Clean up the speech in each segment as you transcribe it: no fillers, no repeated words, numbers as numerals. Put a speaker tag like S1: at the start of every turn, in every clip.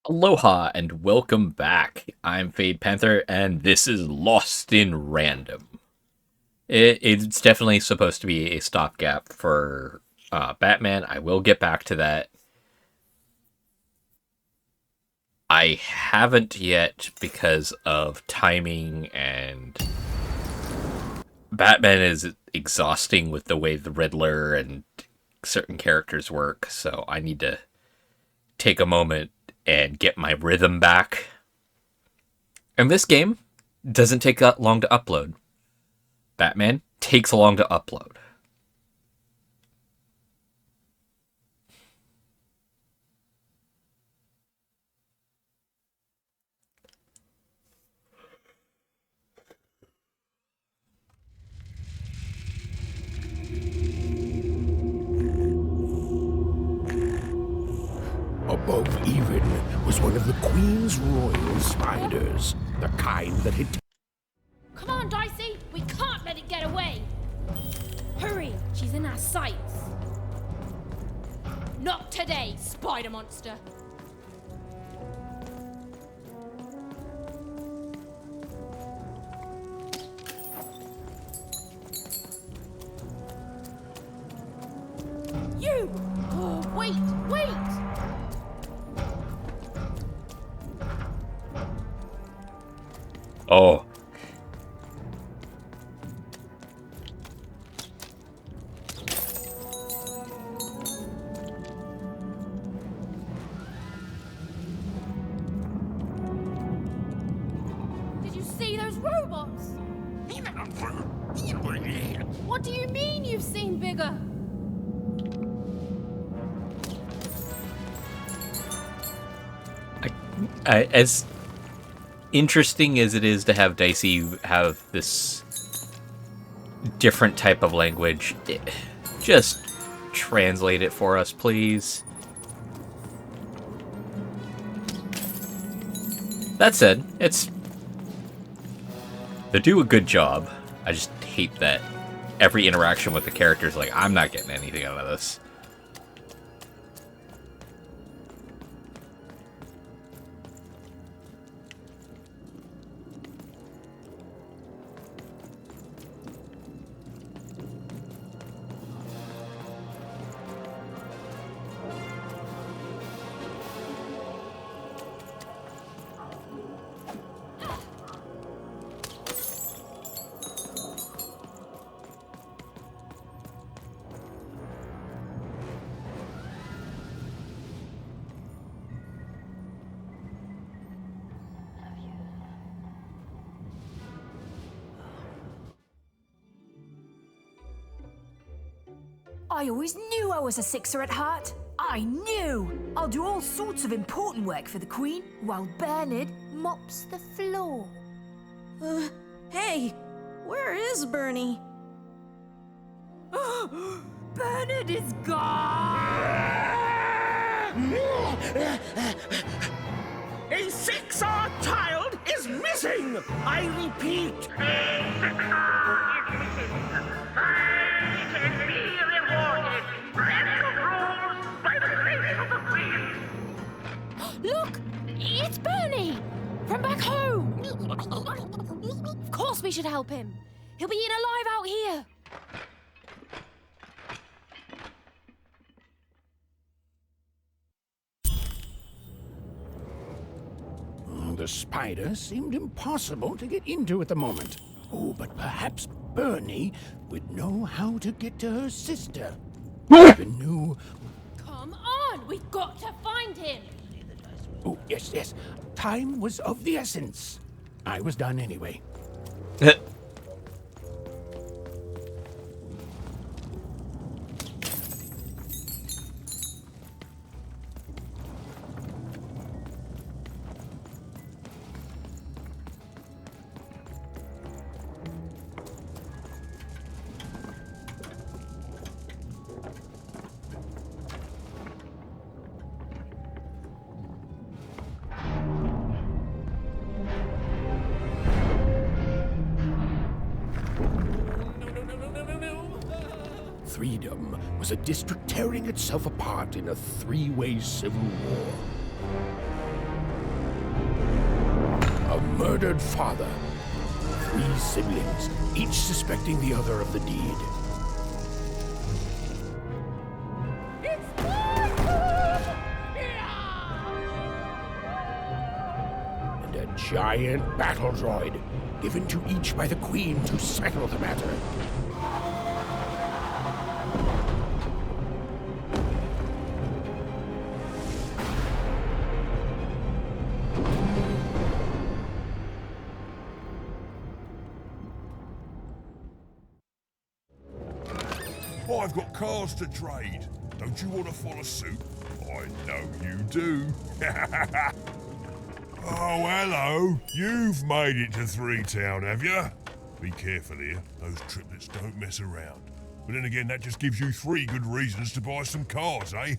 S1: Aloha and welcome back. I'm Panther, and this is Lost in Random. It's definitely supposed to be a stopgap for Batman. I will get back to that. I haven't yet because of timing, and Batman is exhausting with the way the Riddler and certain characters work, so I need to take a moment and get my rhythm back. And this game doesn't take that long to upload. Batman takes long to upload.
S2: Above even was one of the Queen's royal spiders, the kind that had...
S3: Come on, Dicey! We can't let it get away! Hurry! She's in our sights! Not today, spider monster! You! Oh, wait! Wait!
S1: Oh.
S3: Did you see those robots? What do you mean you've seen bigger?
S1: As interesting as it is to have Dicey have this different type of language, just translate it for us, please. That said, they do a good job. I just hate that every interaction with the characters, like, I'm not getting anything out of this.
S4: I always knew I was a sixer at heart. I knew! I'll do all sorts of important work for the Queen while Bernard mops the floor.
S5: Hey, where is Bernie?
S4: Bernard is gone!
S2: A six-hour child is missing! I repeat,
S3: Look! It's Bernie! From back home! Of course we should help him! He'll be eaten alive out here!
S2: the spider seemed impossible to get into at the moment. Oh, but perhaps Bernie would know how to get to her sister. Even knew...
S3: Come on! We've got to find him!
S2: Oh, yes. Time was of the essence. I was done anyway. Freedom was a district tearing itself apart in a three-way civil war. A murdered father. 3 siblings, each suspecting the other of the deed. And a giant battle droid, given to each by the Queen to settle the matter.
S6: I've got cars to trade. Don't you want to follow suit? I know you do. Oh, hello. You've made it to 3 Town, have you? Be careful here. Those triplets don't mess around. But then again, that just gives you 3 good reasons to buy some cars, eh?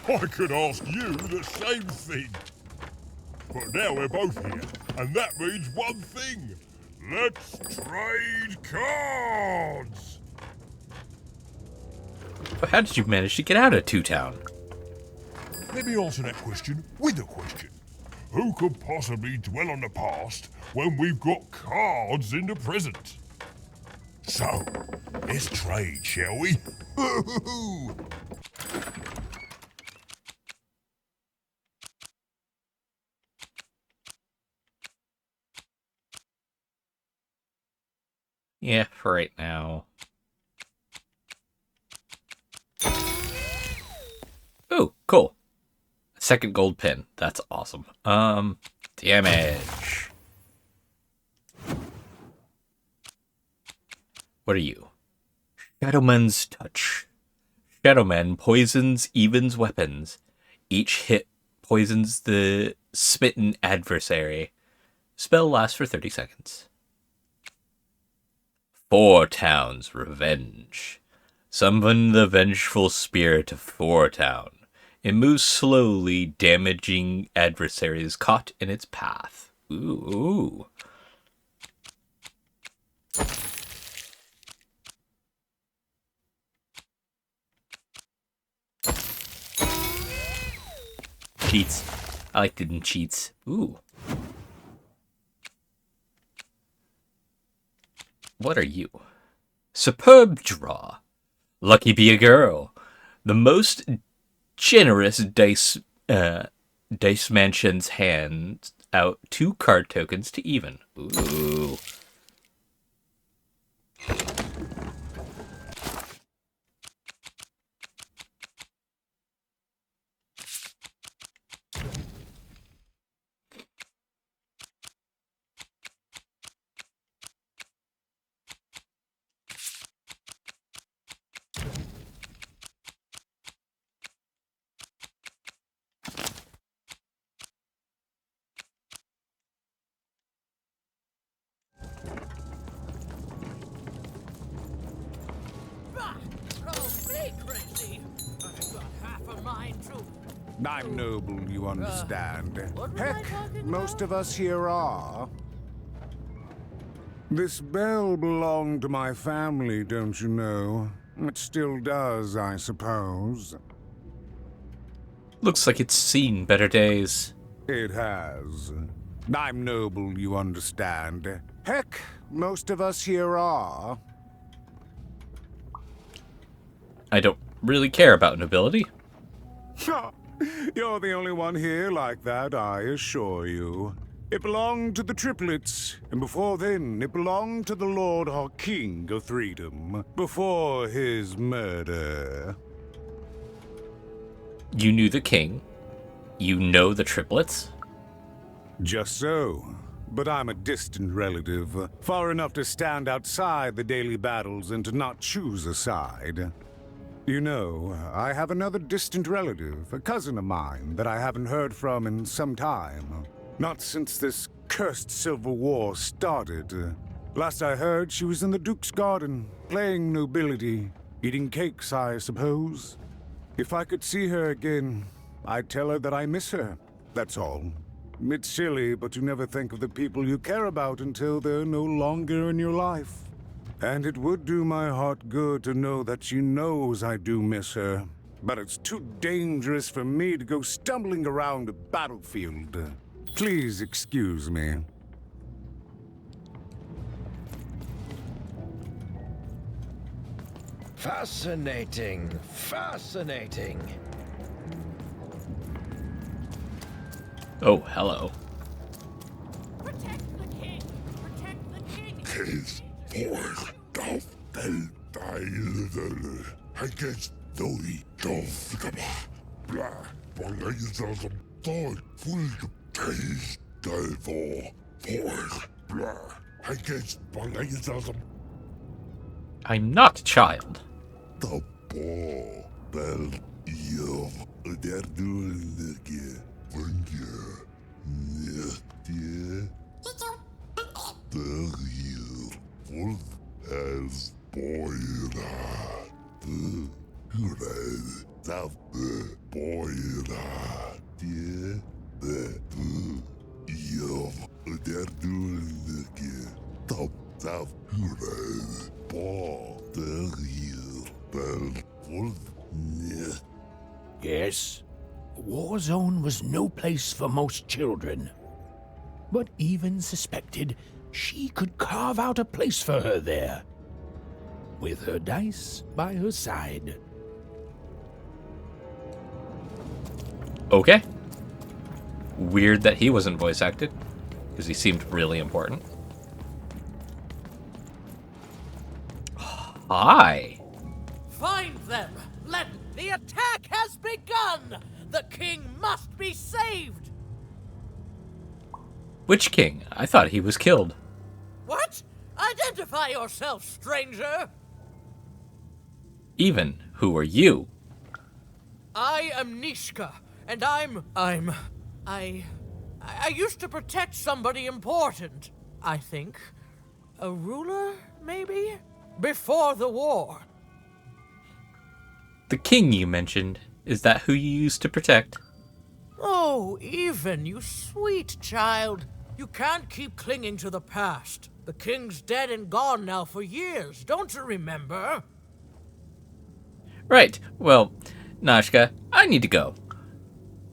S6: I could ask you the same thing. But now we're both here, and that means one thing. Let's trade cards!
S1: How did you manage to get out of Two Town?
S6: Let me answer that question with a question. Who could possibly dwell on the past when we've got cards in the present? So, let's trade, shall we?
S1: Yeah, for right now. Oh, cool. Second gold pin. That's awesome. Damage. What are you? Shadowman's Touch. Shadowman poisons Even's weapons. Each hit poisons the smitten adversary. Spell lasts for 30 seconds. 4 Town's Revenge. Summon the vengeful spirit of 4 Town. It moves slowly, damaging adversaries caught in its path. Ooh. Cheats. I like hidden cheats. Ooh. What are you? Superb draw. Lucky be a girl. The most generous dice mansions hands out 2 card tokens to Even. Ooh.
S7: I'm noble, you understand. Heck, most of us here are. This bell belonged to my family, don't you know? It still does, I suppose.
S1: Looks like it's seen better days.
S7: It has. I'm noble, you understand. Heck, most of us here are.
S1: I don't really care about nobility.
S7: You're the only one here like that, I assure you. It belonged to the triplets, and before then, it belonged to the Lord our King of Freedom, before his murder.
S1: You knew the king. You know the triplets.
S7: Just so. But I'm a distant relative, far enough to stand outside the daily battles and to not choose a side. You know, I have another distant relative, a cousin of mine, that I haven't heard from in some time. Not since this cursed Civil War started. Last I heard, she was in the Duke's garden, playing nobility, eating cakes, I suppose. If I could see her again, I'd tell her that I miss her, that's all. It's silly, but you never think of the people you care about until they're no longer in your life. And it would do my heart good to know that she knows I do miss her. But it's too dangerous for me to go stumbling around a battlefield. Please excuse me.
S8: Fascinating. Fascinating.
S1: Oh, hello.
S3: Protect the king! Protect the king!
S6: Kees voor dat deel against Doi Dovgaba. Bla, Balaism, Dog, Full Kees Devil, for Bla, against Balaism.
S1: I'm not a child.
S6: The ball, Bell, Yum, they're doing the game. When you're the real wolf has boiled the boiled the yum they're doing the game top ball the real bell wolf.
S2: Yes, a war zone was no place for most children. But even suspected she could carve out a place for her there, with her dice by her side.
S1: Okay. Weird that he wasn't voice acted, because he seemed really important. Hi.
S9: Find them! The attack has begun! The king must be saved!
S1: Which king? I thought he was killed.
S9: What? Identify yourself, stranger!
S1: Even, who are you?
S9: I am Nishka, and I used to protect somebody important, I think. A ruler, maybe? Before the war.
S1: The king you mentioned, is that who you used to protect?
S9: Oh, Even, you sweet child. You can't keep clinging to the past. The king's dead and gone now for years, don't you remember?
S1: Right, well, Nashka, I need to go.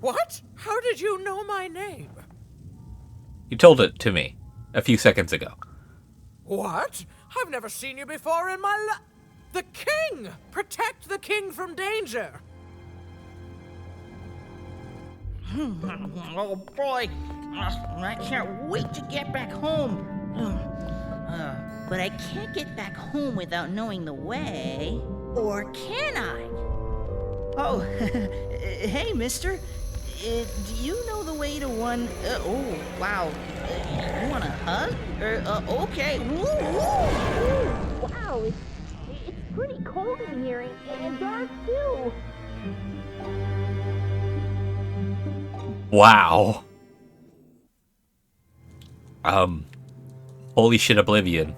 S9: What? How did you know my name?
S1: You told it to me a few seconds ago.
S9: What? I've never seen you before in my life. The king! Protect the king from danger!
S10: Oh boy, I can't wait to get back home. But I can't get back home without knowing the way. Or can I? Oh, hey, mister. Do you know the way to one... oh, wow. You want a hug? Okay. Woo, woo. Wow, it's pretty cold in here, and dark, too.
S1: Wow. Holy shit, Oblivion.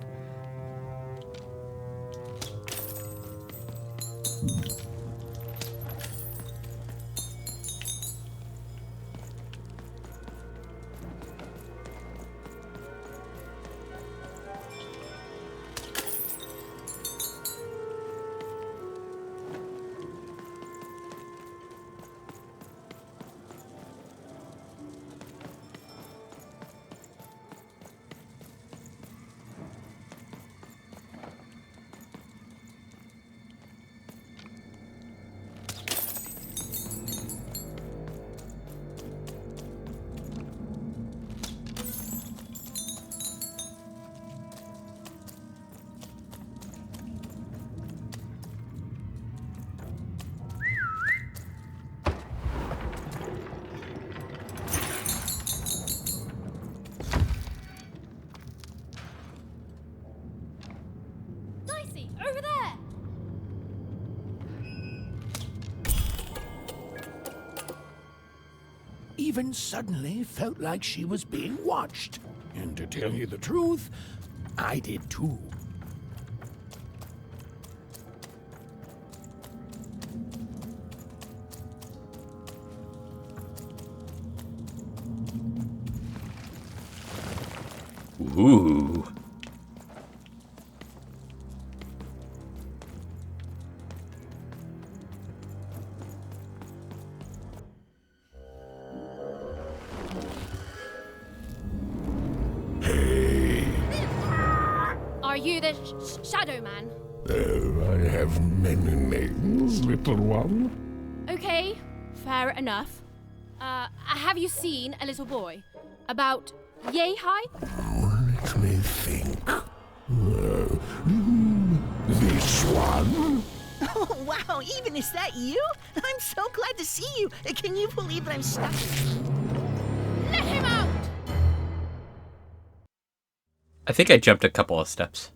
S3: Dicey, over there!
S2: Even suddenly felt like she was being watched. And to tell you the truth, I did too.
S1: Ooh.
S3: you the Shadow Man?
S2: Oh, I have many names, little one.
S3: Okay, fair enough. Have you seen a little boy? About yay high?
S2: Let me think. This one?
S10: Oh, wow, Even, is that you? I'm so glad to see you. Can you believe that I'm stuck?
S3: Let him out!
S1: I think I jumped a couple of steps.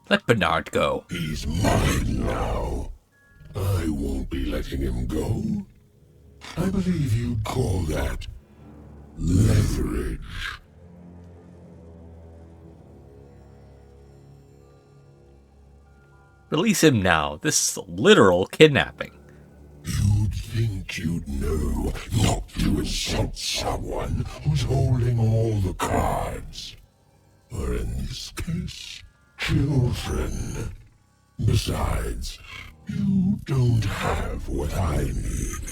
S1: Let Bernard go.
S2: He's mine now. I won't be letting him go. I believe you'd call that leverage.
S1: Release him now. This is literal kidnapping.
S2: You'd think you'd know not to insult someone who's holding all the cards. Or in this case, children. Besides, you don't have what I need.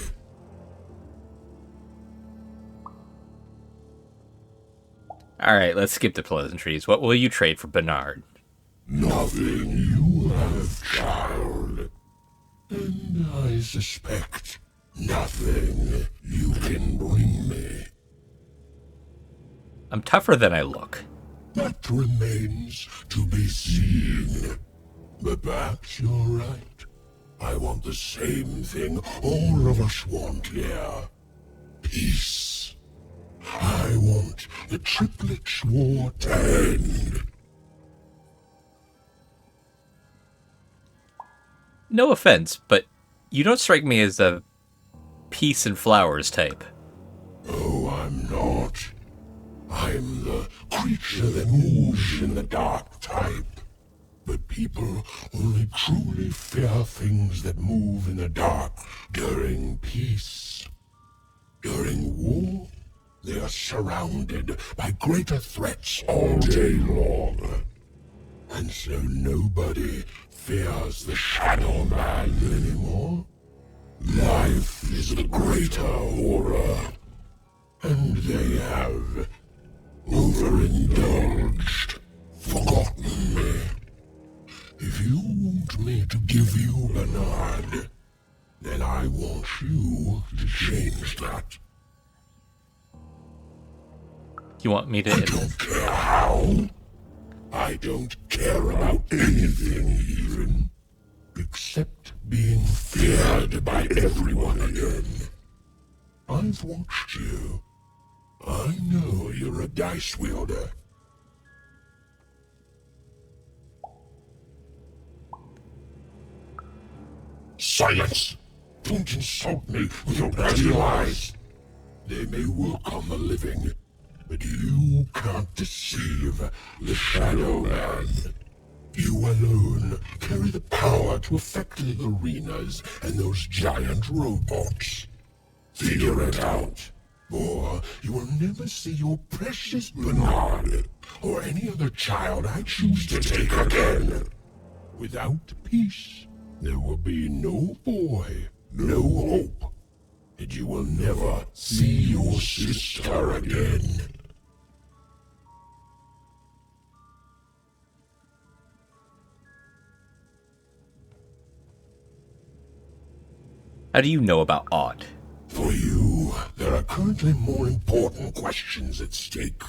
S1: Alright, let's skip the pleasantries. What will you trade for Bernard?
S2: Nothing you have, child. And I suspect nothing you can bring me.
S1: I'm tougher than I look.
S2: That remains to be seen. But perhaps you're right. I want the same thing all of us want here. Peace. I want the Triplets' war to end.
S1: No offense, but you don't strike me as a peace and flowers type.
S2: Oh, I'm not. I'm the creature that moves in the dark type. But people only truly fear things that move in the dark during peace. During war, they are surrounded by greater threats all day long. And so nobody fears the Shadow Man anymore. Life is the greater horror. And they have overindulged, forgotten me. If you want me to give you Bernard, then I want you to change that.
S1: You want me to...
S2: I don't care how. I don't care about anything even, except being feared by everyone again. I've watched you. I know you're a dice wielder. Silence! Don't insult me with your bloody lies. They may work on the living, but you can't deceive the Shadow Man. You alone carry the power to affect the arenas and those giant robots. Figure it out, or you will never see your precious Bernard or any other child I choose to take again. Without peace, there will be no boy, no hope, and you will never see your sister again.
S1: How do you know about Odd?
S2: For you, there are currently more important questions at stake.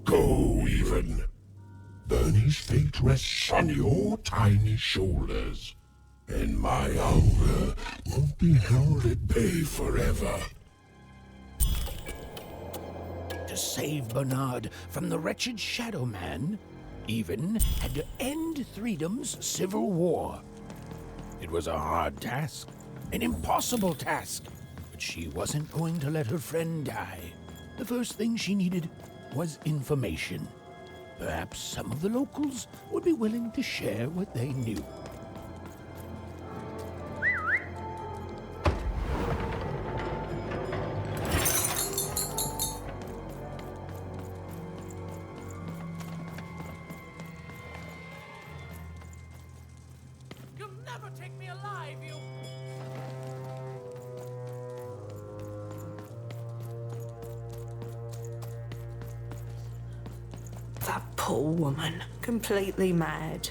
S2: Go, Even. Bernie's fate rests on your tiny shoulders, and my hunger won't be held at bay forever. To save Bernard from the wretched Shadow Man, Even had to end Threedom's civil war. It was a hard task, an impossible task, but she wasn't going to let her friend die. The first thing she needed was information. Perhaps some of the locals would be willing to share what they knew.
S9: You'll never take me alive, you...
S5: that poor woman. Completely mad.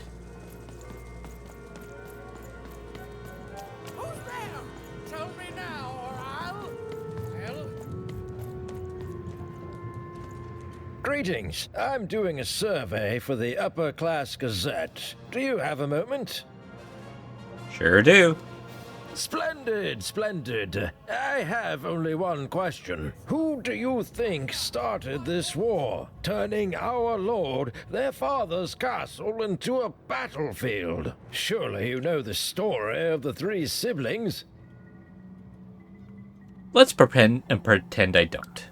S9: Who's there? Tell me now, or I'll...
S8: Greetings. I'm doing a survey for the Upper Class Gazette. Do you have a moment?
S1: Sure do.
S8: Splendid, splendid. I have only one question. Who do you think started this war, turning our lord, their father's castle, into a battlefield? Surely you know the story of the three siblings.
S1: Let's pretend I don't.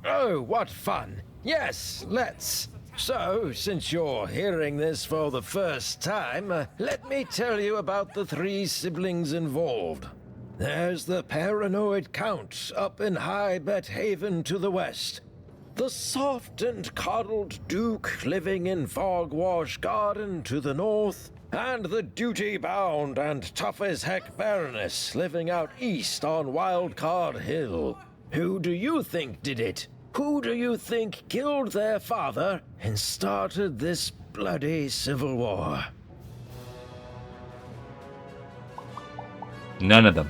S8: Oh, what fun. Yes, let's. So, since you're hearing this for the first time, let me tell you about the three siblings involved. There's the paranoid Count up in High Bet Haven to the west. The soft and coddled Duke living in Fogwash Garden to the north. And the duty-bound and tough-as-heck Baroness living out east on Wildcard Hill. Who do you think did it? Who do you think killed their father and started this bloody civil war?
S1: None of them.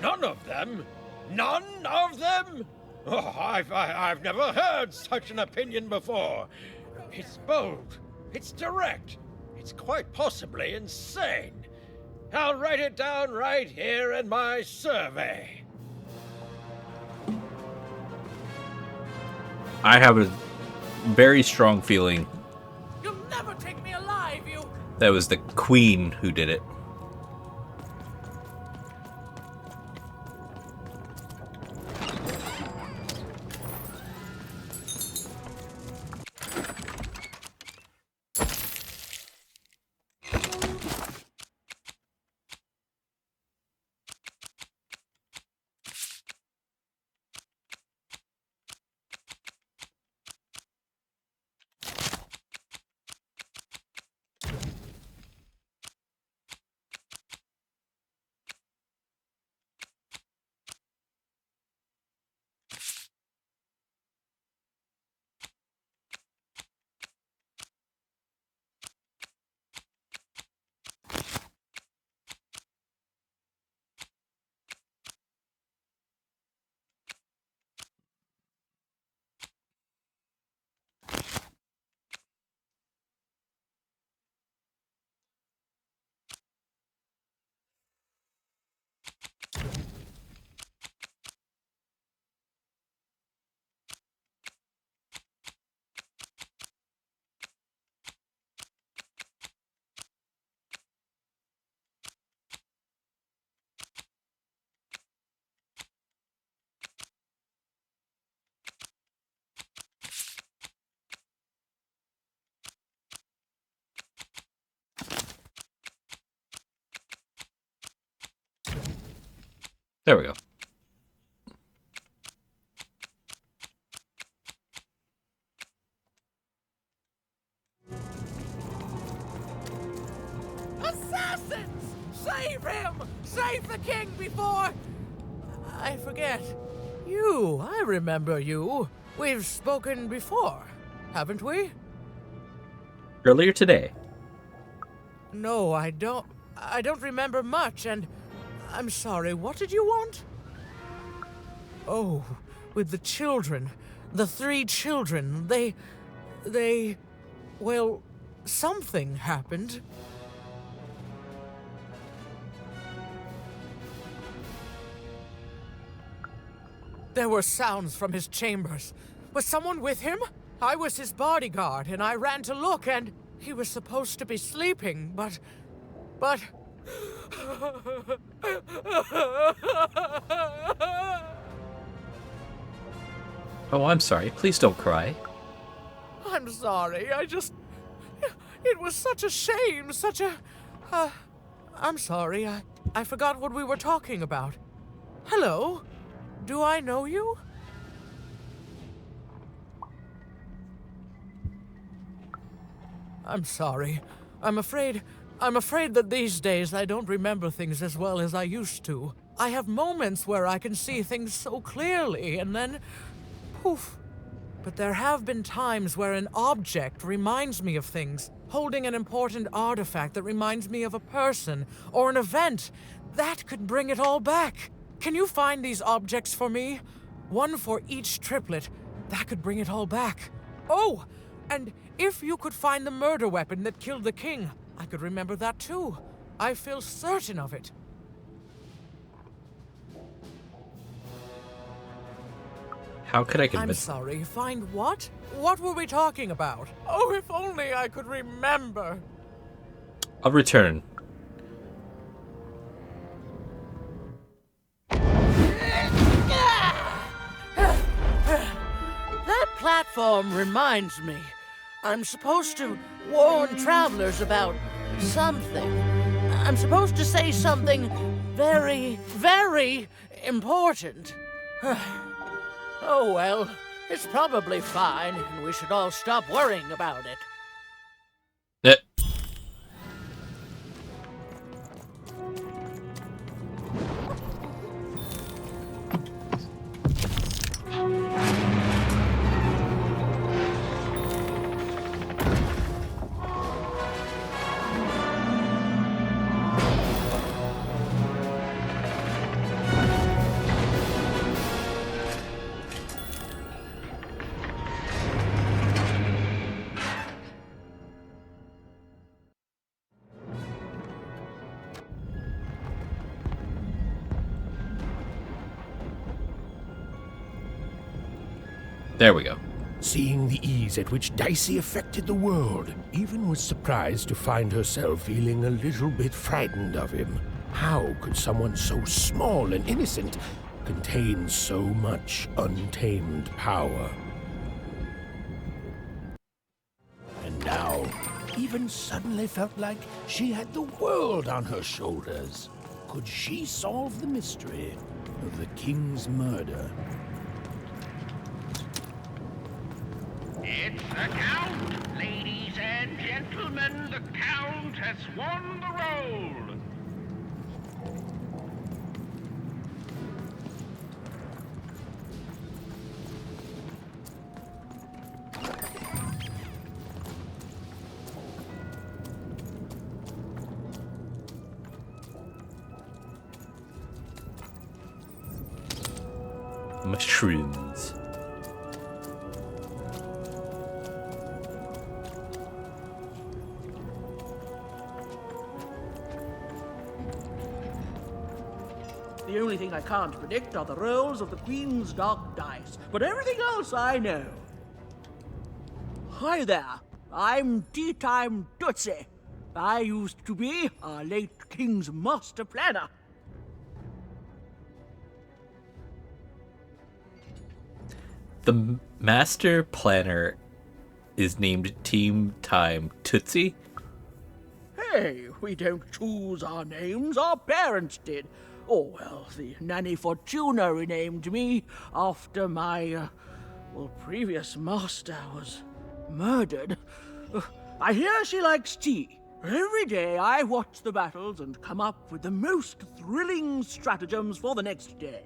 S8: None of them? None of them? Oh, I've never heard such an opinion before. It's bold. It's direct. It's quite possibly insane. I'll write it down right here in my survey.
S1: I have a very strong feeling
S9: You'll never take me alive, you...
S1: that was the Queen who did it. There we go.
S9: Assassins! Save him! Save the king before... I forget. You, I remember you. We've spoken before, haven't we?
S1: Earlier today.
S9: No, I don't remember much, and I'm sorry, what did you want? Oh, with the children. The three children. Well, something happened. There were sounds from his chambers. Was someone with him? I was his bodyguard, and I ran to look, and he was supposed to be sleeping, but...
S1: Oh, I'm sorry. Please don't cry.
S9: I'm sorry, it was such a shame, I'm sorry, I forgot what we were talking about. Hello? Do I know you? I'm sorry. I'm afraid that these days I don't remember things as well as I used to. I have moments where I can see things so clearly, and then, poof, but there have been times where an object reminds me of things, holding an important artifact that reminds me of a person or an event. That could bring it all back. Can you find these objects for me? One for each triplet. That could bring it all back. Oh, and if you could find the murder weapon that killed the king, I could remember that too. I feel certain of it.
S1: How could I
S9: I'm
S1: convince?
S9: sorry, find what? What were we talking about? Oh, if only I could remember.
S1: I'll return.
S9: That platform reminds me. I'm supposed to warn travelers about something. I'm supposed to say something very, very important. Oh well, it's probably fine, and we should all stop worrying about it.
S1: Eh. There we go.
S2: Seeing the ease at which Dicey affected the world, Even was surprised to find herself feeling a little bit frightened of him. How could someone so small and innocent contain so much untamed power? And now, Even suddenly felt like she had the world on her shoulders. Could she solve the mystery of the king's murder?
S11: It's the Count! Ladies and gentlemen, the Count has won the role!
S1: Mushrooms.
S12: The only thing I can't predict are the rolls of the Queen's dark dice, but everything else I know. Hi there, I'm Tea Time Tootsie. I used to be our late King's master planner.
S1: The master planner is named Team Time Tootsie.
S12: Hey, we don't choose our names, our parents did. Oh, well, the Nanny Fortuna renamed me after my, previous master was murdered. I hear she likes tea. Every day I watch the battles and come up with the most thrilling stratagems for the next day.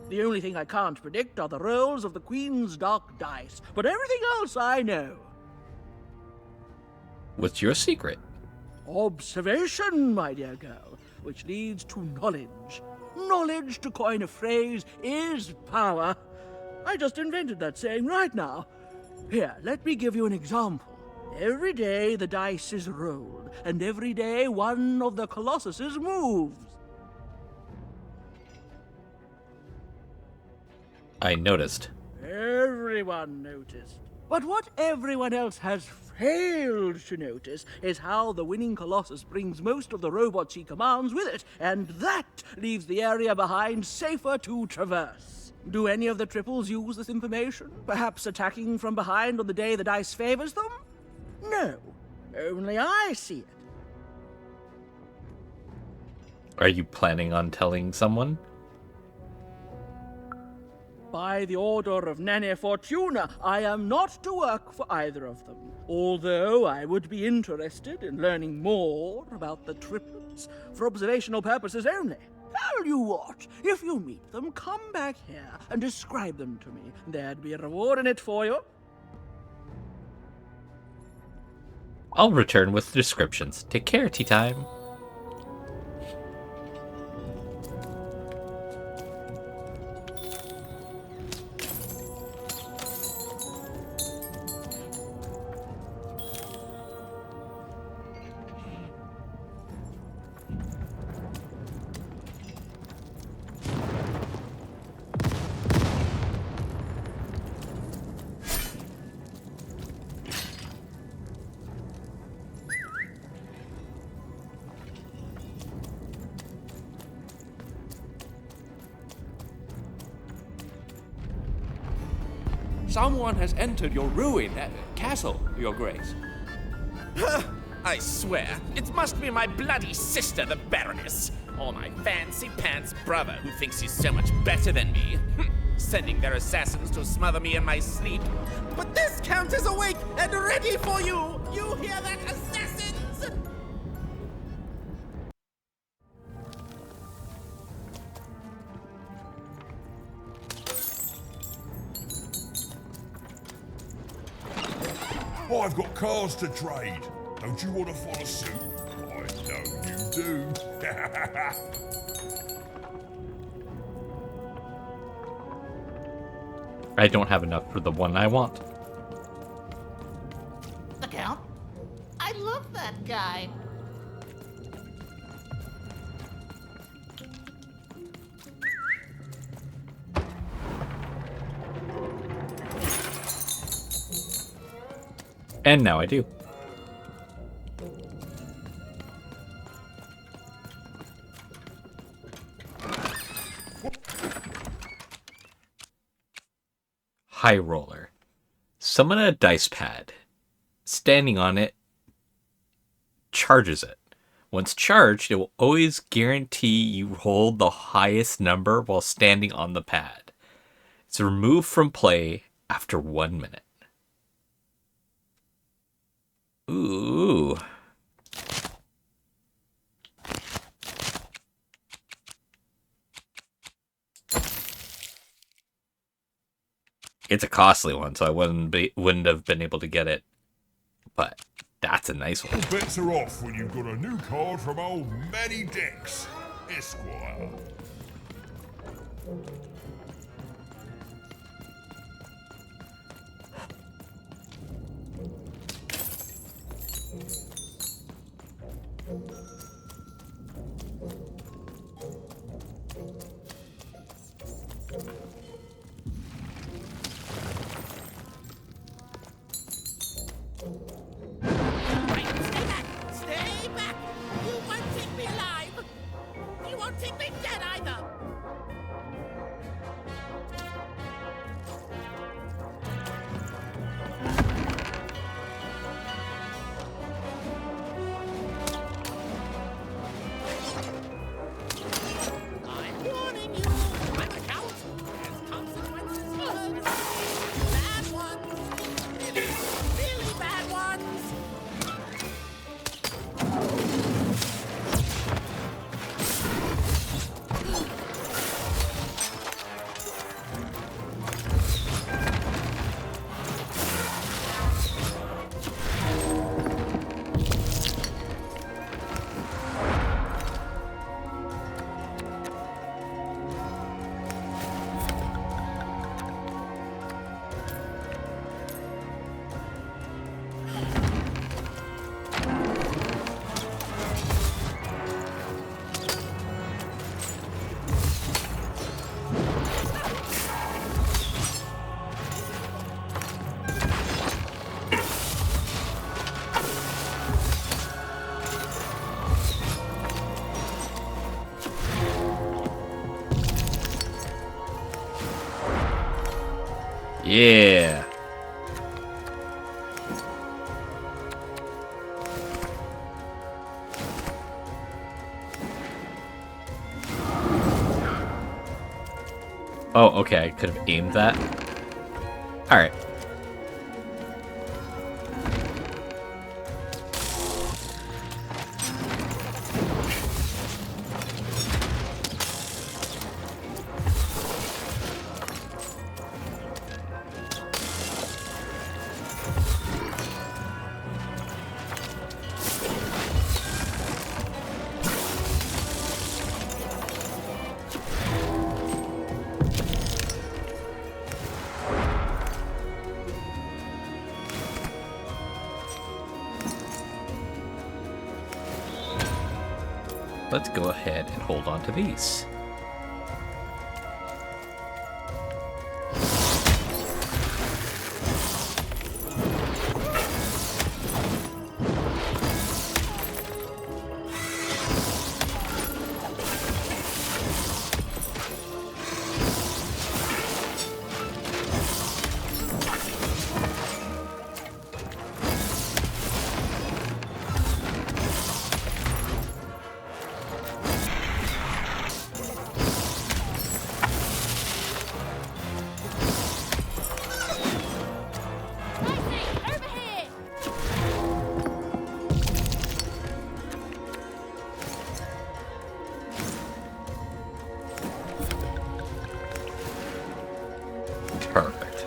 S12: The only thing I can't predict are the rolls of the Queen's dark dice, but everything else I know.
S1: What's your secret?
S12: Observation, my dear girl, which leads to knowledge. Knowledge, to coin a phrase, is power. I just invented that saying right now. Here, let me give you an example. Every day the dice is rolled, and every day one of the colossuses moves.
S1: I noticed.
S12: Everyone noticed. But what everyone else has failed to notice is how the winning Colossus brings most of the robots he commands with it, and that leaves the area behind safer to traverse. Do any of the triples use this information? Perhaps attacking from behind on the day the dice favors them? No. Only I see it.
S1: Are you planning on telling someone?
S12: By the order of Nanny Fortuna, I am not to work for either of them. Although I would be interested in learning more about the triplets for observational purposes only. tell you what, if you meet them, come back here and describe them to me. There'd be a reward in it for you.
S1: I'll return with descriptions. Take care, tea time.
S13: Someone has entered your castle, Your Grace.
S9: I swear, it must be my bloody sister, the Baroness, or my fancy pants brother who thinks he's so much better than me, sending their assassins to smother me in my sleep. But this count is awake and ready for you! You hear that, assassins?
S6: I've got cars to trade. Don't you want to follow suit? I know you do.
S1: I don't have enough for the one I want.
S10: The Count? I love that guy.
S1: And now I do. High roller. Summon a dice pad. Standing on it charges it. Once charged, it will always guarantee you hold the highest number while standing on the pad. It's removed from play after 1 minute. Ooh. It's a costly one, so I wouldn't have been able to get it. But that's a nice one.
S6: All bets are off when you've got a new card from old Manny Dex, Esquire.
S9: Stay back! You won't take me alive! You won't take me dead either! I'm warning you! I'm a count! There's consequences for this. Bad ones! Really, really bad ones!
S1: Yeah. Oh, okay, I could have aimed that. Alright. let's go ahead and hold on to these. Perfect.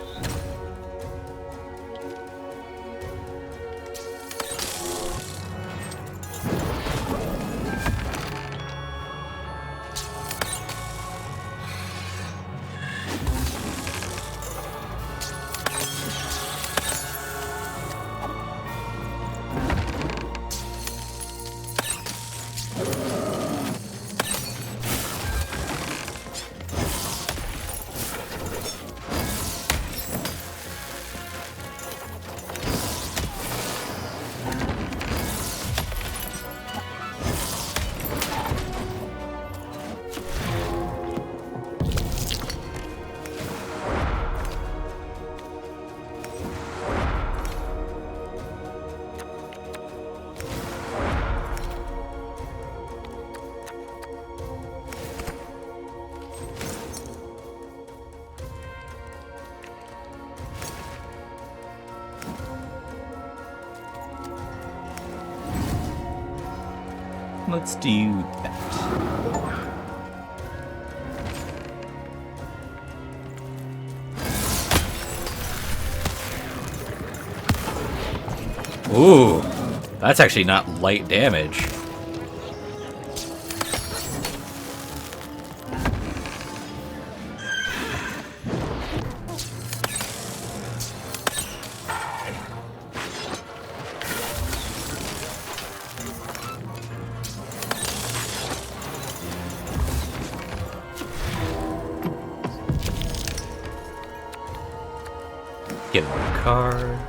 S1: Let's do that. Ooh, that's actually not light damage. Get him a card.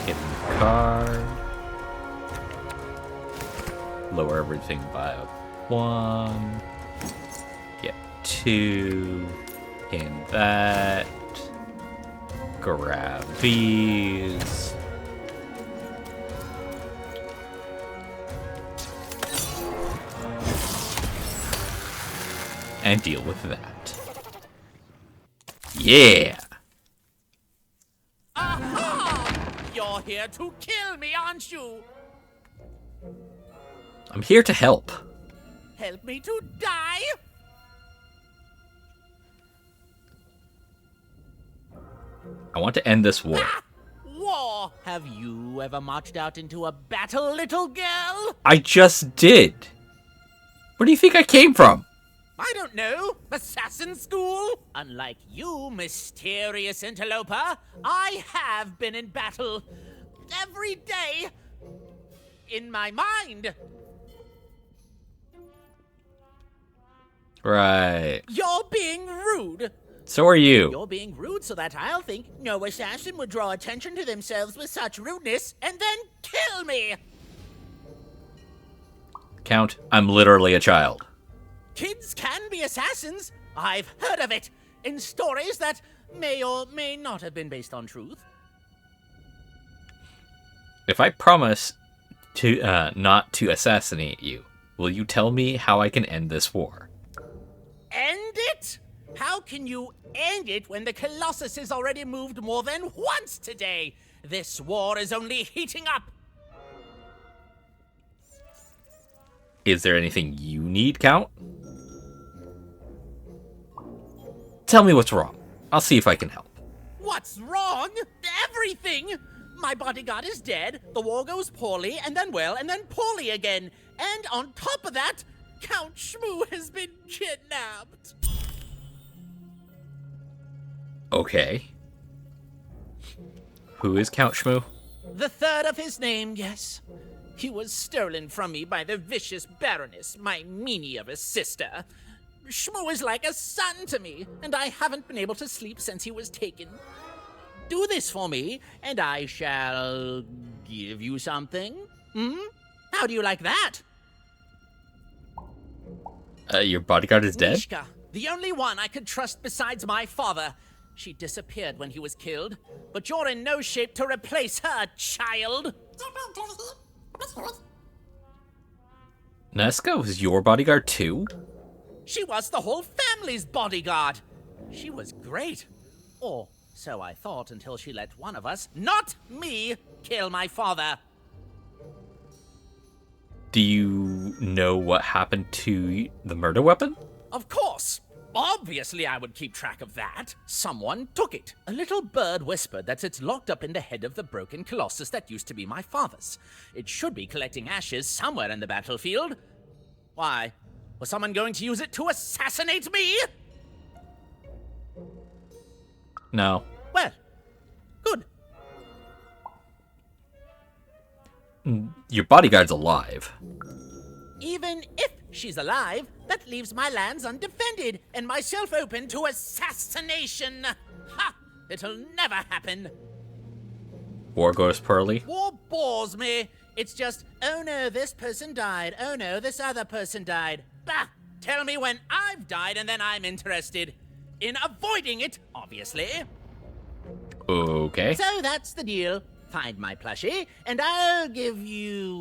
S1: Get him a card. Lower everything by 1. Get 2. In that. Grab these. And deal with that. Yeah!
S9: You're here to kill me, aren't you?
S1: I'm here to help.
S9: Help me to die?
S1: I want to end this war.
S9: War? Have you ever marched out into a battle, little girl?
S1: I just did. Where do you think I came from?
S9: I don't know. Assassin school? Unlike you, mysterious interloper, I have been in battle. Every day. In my mind.
S1: Right.
S9: You're being rude.
S1: So are you.
S9: You're being rude so that I'll think no assassin would draw attention to themselves with such rudeness and then kill me.
S1: Count, I'm literally a child.
S9: Kids can be assassins. I've heard of it in stories that may or may not have been based on truth.
S1: If I promise to not to assassinate you, will you tell me how I can end this war?
S9: End it? How can you end it when the Colossus has already moved more than once today? This war is only heating up.
S1: Is there anything you need, Count? Tell me what's wrong. I'll see if I can help.
S9: What's wrong? Everything! My bodyguard is dead, the war goes poorly, and then well, and then poorly again. And on top of that, Count Shmoo has been kidnapped.
S1: Okay. Who is Count Shmoo?
S9: The third of his name, yes.
S14: He was stolen from me by the vicious Baroness, my meanie of a sister. Shmoo is like a son to me, and I haven't been able to sleep since he was taken. Do this for me, and I shall give you something. How do you like that?
S1: Your bodyguard is dead?
S14: Mishka, the only one I could trust besides my father. She disappeared when he was killed, but you're in no shape to replace her, child.
S1: Nesca was your bodyguard too?
S14: She was the whole family's bodyguard. She was great. Or so I thought until she let one of us, not me, kill my father.
S1: Do you know what happened to the murder weapon?
S14: Of course. Obviously I would keep track of that. Someone took it. A little bird whispered that it's locked up in the head of the broken colossus that used to be my father's. It should be collecting ashes somewhere in the battlefield. Why? Was someone going to use it to assassinate me?
S1: No.
S14: Well, good.
S1: Your bodyguard's alive.
S14: Even if she's alive, that leaves my lands undefended and myself open to assassination. Ha! It'll never happen.
S1: War goes poorly.
S14: War bores me. It's just, oh no, this person died. Oh no, this other person died. Bah! Tell me when I've died and then I'm interested. In avoiding it, obviously.
S1: Okay.
S14: So that's the deal. Find my plushie, and I'll give you...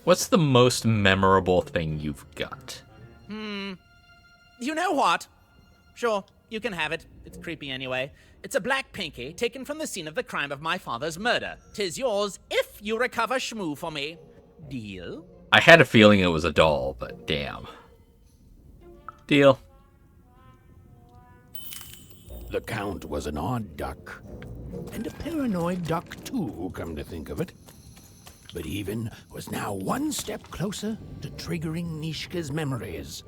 S1: What's the most memorable thing you've got?
S14: You know what? Sure, you can have it. It's creepy anyway. It's a black pinky taken from the scene of the crime of my father's murder. 'Tis yours if you recover Shmoo for me. Deal?
S1: I had a feeling it was a doll, but damn. Deal.
S2: The Count was an odd duck. And a paranoid duck, too, come to think of it. But Even was now one step closer to triggering Nishka's memories.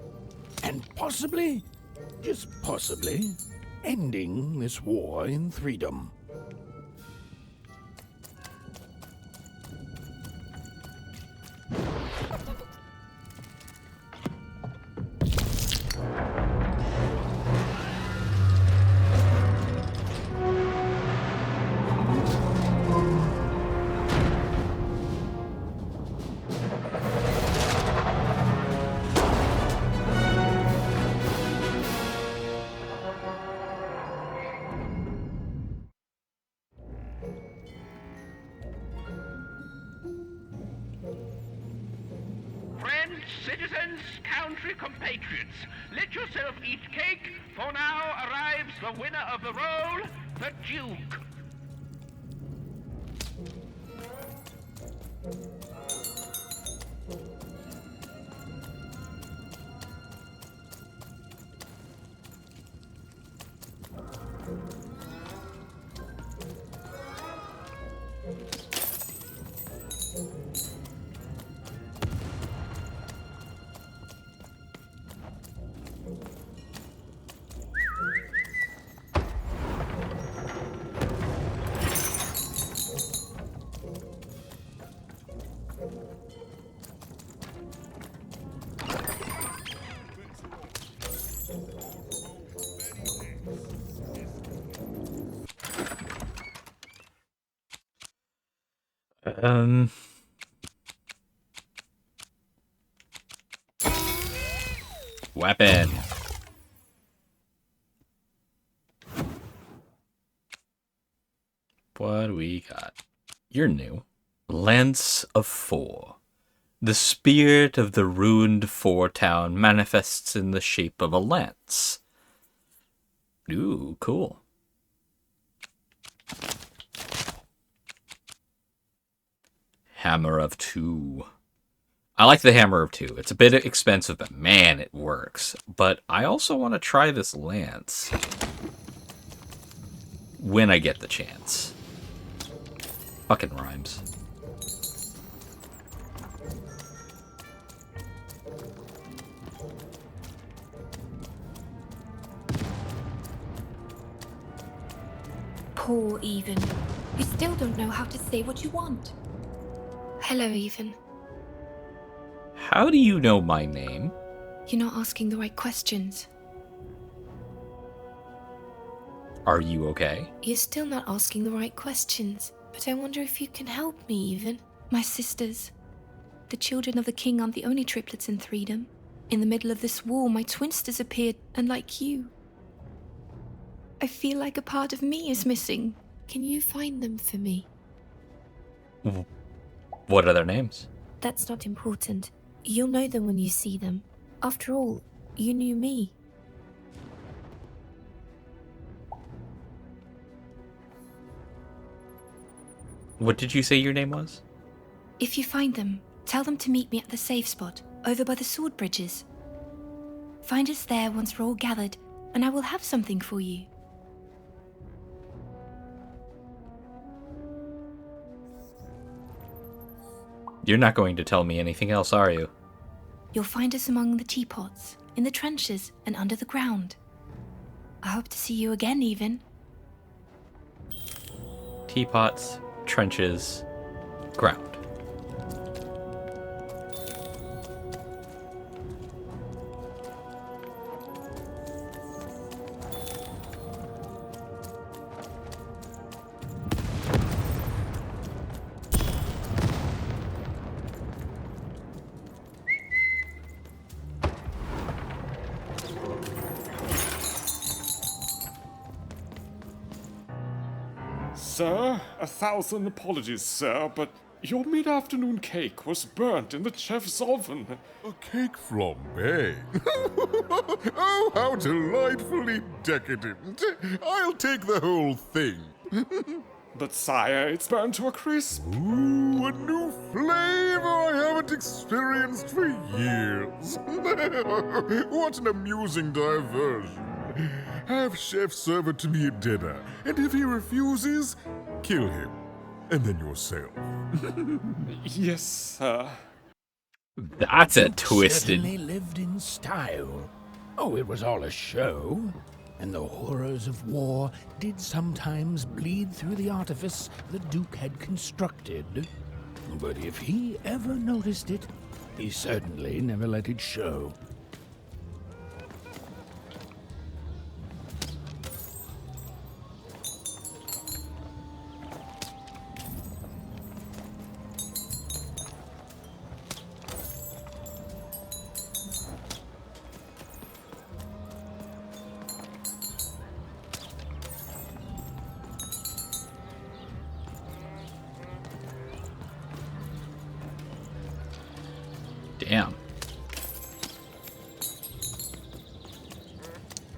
S2: And possibly, just possibly, ending this war in freedom.
S11: Friends, citizens, country compatriots, let yourself eat cake, for now arrives the winner of the role, the Duke.
S1: Weapon. What do we got? You're new. Lance of Four. The spirit of the ruined Four town manifests in the shape of a lance. Ooh, cool. Hammer of Two. I like the Hammer of Two. It's a bit expensive, but man, it works. But I also want to try this lance when I get the chance. Fucking rhymes.
S15: Poor Even. You still don't know how to say what you want. Hello, Even.
S1: How do you know my name?
S15: You're not asking the right questions.
S1: Are you okay?
S15: You're still not asking the right questions. But I wonder if you can help me, Even. My sisters. The children of the king aren't the only triplets in Threedom. In the middle of this war, my twins disappeared, unlike you. I feel like a part of me is missing. Can you find them for me?
S1: What are their names?
S15: That's not important. You'll know them when you see them. After all, you knew me.
S1: What did you say your name was?
S15: If you find them, tell them to meet me at the safe spot, over by the sword bridges. Find us there once we're all gathered, and I will have something for you.
S1: You're not going to tell me anything else, are you?
S15: You'll find us among the teapots, in the trenches, and under the ground. I hope to see you again, Even.
S1: Teapots, trenches, ground.
S16: Sir, 1,000 apologies, sir, but your mid-afternoon cake was burnt in the chef's oven.
S6: A cake flambe? Oh, how delightfully decadent. I'll take the whole thing.
S16: But sire, it's burnt to a crisp.
S6: Ooh, a new flavor I haven't experienced for years. What an amusing diversion. Have chef serve it to me at dinner, and if he refuses, kill him. And then yourself.
S16: Yes, sir.
S1: That's a
S2: Duke
S1: twisted...
S2: certainly lived in style. Oh, it was all a show. And the horrors of war did sometimes bleed through the artifice the Duke had constructed. But if he ever noticed it, he certainly never let it show.
S1: Damn.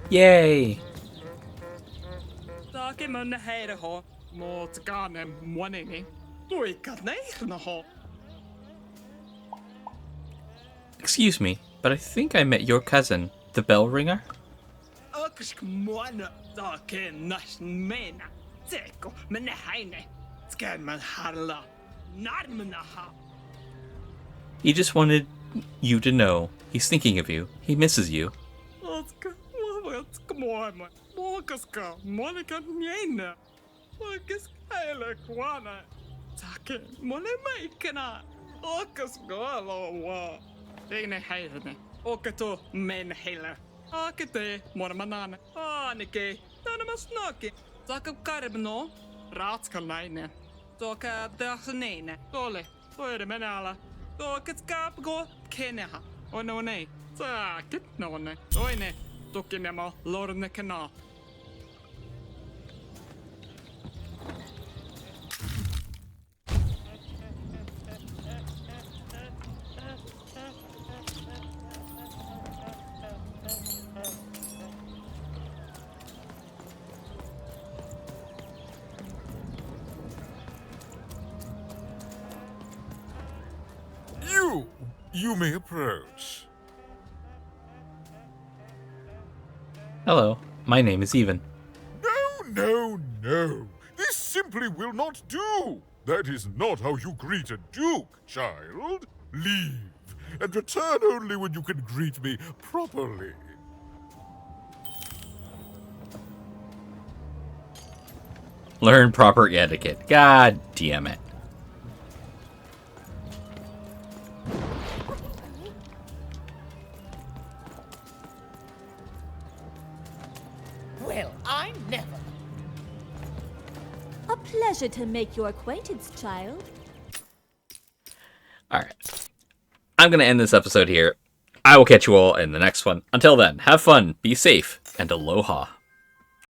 S1: Yay! Excuse me, but I think I met your cousin, the bell ringer? He just wanted you to know he's thinking of you. He misses you.
S6: You may approach.
S1: Hello, my name is Even.
S6: No. This simply will not do. That is not how you greet a duke, child. Leave, and return only when you can greet me properly.
S1: Learn proper etiquette. God damn it.
S14: Well, I never.
S17: A pleasure to make your acquaintance, child.
S1: Alright. I'm going to end this episode here. I will catch you all in the next one. Until then, have fun, be safe, and aloha.